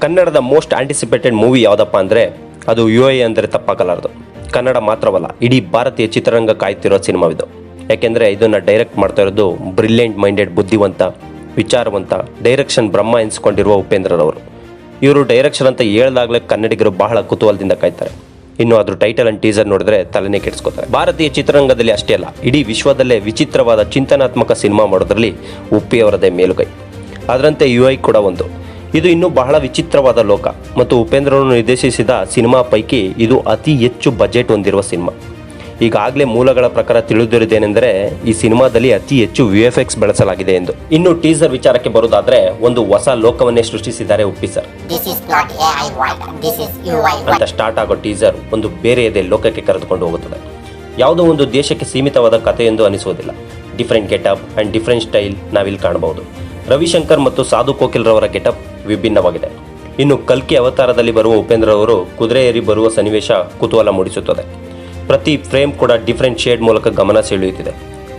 ಕನ್ನಡದ most anticipated movie ಯಾವುದಪ್ಪ ಅಂದರೆ ಅದು UAA ಅಂದರೆ ತಪ್ಪಾಗಲಾರದು. ಕನ್ನಡ ಮಾತ್ರವಲ್ಲ, ಇಡೀ ಭಾರತೀಯ ಚಿತ್ರರಂಗ ಕಾಯ್ತಿರೋ ಸಿನಿಮಾವಿದು. ಯಾಕೆಂದರೆ ಇದನ್ನು ಡೈರೆಕ್ಟ್ ಮಾಡ್ತಾ ಇರೋದು ಬ್ರಿಲಿಯಂಟ್ ಮೈಂಡೆಡ್, ಬುದ್ಧಿವಂತ, ವಿಚಾರವಂತ, ಡೈರೆಕ್ಷನ್ ಬ್ರಹ್ಮ ಎನಿಸ್ಕೊಂಡಿರುವ ಉಪೇಂದ್ರರವರು. ಇವರು ಡೈರೆಕ್ಷನ್ ಅಂತ ಹೇಳಿದಾಗಲೇ ಕನ್ನಡಿಗರು ಬಹಳ ಕುತೂಹಲದಿಂದ ಕಾಯ್ತಾರೆ. ಇನ್ನು ಅದ್ರ ಟೈಟಲ್ ಅಂಡ್ ಟೀಸರ್ ನೋಡಿದ್ರೆ ತಲೆನೇ ಕೆಡಿಸ್ಕೋತಾರೆ. ಭಾರತೀಯ ಚಿತ್ರರಂಗದಲ್ಲಿ ಅಷ್ಟೇ ಅಲ್ಲ, ಇಡೀ ವಿಶ್ವದಲ್ಲೇ ವಿಚಿತ್ರವಾದ ಚಿಂತನಾತ್ಮಕ ಸಿನಿಮಾ ಮಾಡೋದ್ರಲ್ಲಿ ಉಪ್ಪಿಯವರದೇ ಮೇಲುಗೈ. ಅದರಂತೆ UI ಕೂಡ ಒಂದು. ಇದು ಇನ್ನೂ ಬಹಳ ವಿಚಿತ್ರವಾದ ಲೋಕ ಮತ್ತು ಉಪೇಂದ್ರರನ್ನು ನಿರ್ದೇಶಿಸಿದ ಸಿನಿಮಾ ಪೈಕಿ ಇದು ಅತಿ ಹೆಚ್ಚು ಬಜೆಟ್ ಹೊಂದಿರುವ ಸಿನಿಮಾ. ಈಗಾಗಲೇ ಮೂಲಗಳ ಪ್ರಕಾರ ತಿಳಿದಿರುವುದೇನೆಂದರೆ ಈ ಸಿನಿಮಾದಲ್ಲಿ ಅತಿ ಹೆಚ್ಚು VFX ಬಳಸಲಾಗಿದೆ ಎಂದು. ಇನ್ನು ಟೀಸರ್ ವಿಚಾರಕ್ಕೆ ಬರುವುದಾದ್ರೆ ಒಂದು ಹೊಸ ಲೋಕವನ್ನೇ ಸೃಷ್ಟಿಸಿದ್ದಾರೆ ಉಪ್ಪಿ ಸರ್. ಅಂತ ಸ್ಟಾರ್ಟ್ ಆಗೋ ಟೀಸರ್ ಒಂದು ಬೇರೆಯದೇ ಲೋಕಕ್ಕೆ ಕರೆದುಕೊಂಡು ಹೋಗುತ್ತದೆ. ಯಾವುದೋ ಒಂದು ದೇಶಕ್ಕೆ ಸೀಮಿತವಾದ ಕಥೆ ಎಂದು ಅನಿಸುವುದಿಲ್ಲ. Different getup and different style ನಾವಿಲ್ಲಿ ಕಾಣಬಹುದು. ರವಿಶಂಕರ್ ಮತ್ತು ಸಾಧು ಕೋಕಿಲ್ ರವರ ಗೆಟಪ್ ವಿಭಿನ್ನವಾಗಿದೆ. ಇನ್ನು ಕಲ್ಕಿ ಅವತಾರದಲ್ಲಿ ಬರುವ ಉಪೇಂದ್ರ ಅವರು ಕುದುರೆ ಏರಿ ಬರುವ ಸನ್ನಿವೇಶ ಕುತೂಹಲ ಮೂಡಿಸುತ್ತದೆ. ಪ್ರತಿ ಫ್ರೇಮ್ ಕೂಡ ಡಿಫ್ರೆಂಟ್ ಶೇಡ್ ಮೂಲಕ ಗಮನ ಸೆಳೆಯುತ್ತಿದೆ.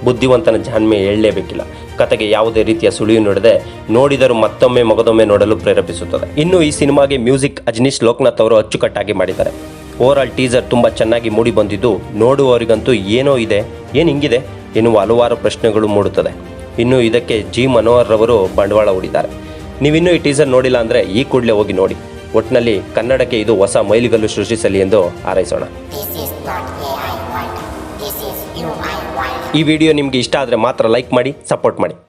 ಬುದ್ಧಿವಂತನ ಜಾಣ್ಮೆ ಹೇಳಲೇಬೇಕಿಲ್ಲ. ಕತೆಗೆ ಯಾವುದೇ ರೀತಿಯ ಸುಳಿವು ನೀಡದೆ ನೋಡಿದರೂ ಮತ್ತೊಮ್ಮೆ ಮಗದೊಮ್ಮೆ ನೋಡಲು ಪ್ರೇರೇಪಿಸುತ್ತದೆ. ಇನ್ನು ಈ ಸಿನಿಮಾಗೆ ಮ್ಯೂಸಿಕ್ ಅಜನೀಶ್ ಲೋಕನಾಥ್ ಅವರು ಅಚ್ಚುಕಟ್ಟಾಗಿ ಮಾಡಿದ್ದಾರೆ. ಓವರ್ ಆಲ್ ಟೀಸರ್ ತುಂಬ ಚೆನ್ನಾಗಿ ಮೂಡಿ ಬಂದಿದ್ದು ನೋಡುವವರಿಗಂತೂ ಏನೋ ಇದೆ, ಏನು ಹಿಂಗಿದೆ ಎನ್ನುವ ಹಲವಾರು ಪ್ರಶ್ನೆಗಳು ಮೂಡುತ್ತದೆ. ಇನ್ನು ಇದಕ್ಕೆ G ಮನೋಹರ್ ರವರು ಬಂಡವಾಳ ಹೂಡಿದ್ದಾರೆ. ನೀವಿನ್ನೂ ಈ ಟೀಸರ್ ನೋಡಿಲ್ಲ ಅಂದರೆ ಈ ಕೂಡಲೇ ಹೋಗಿ ನೋಡಿ. ಒಟ್ಟಿನಲ್ಲಿ ಕನ್ನಡಕ್ಕೆ ಇದು ಹೊಸ ಮೈಲಿಗಲ್ಲು ಸೃಷ್ಟಿಸಲಿ ಎಂದು ಹಾರೈಸೋಣ. ಈ ವಿಡಿಯೋ ನಿಮಗೆ ಇಷ್ಟ ಆದರೆ ಮಾತ್ರ ಲೈಕ್ ಮಾಡಿ, ಸಪೋರ್ಟ್ ಮಾಡಿ.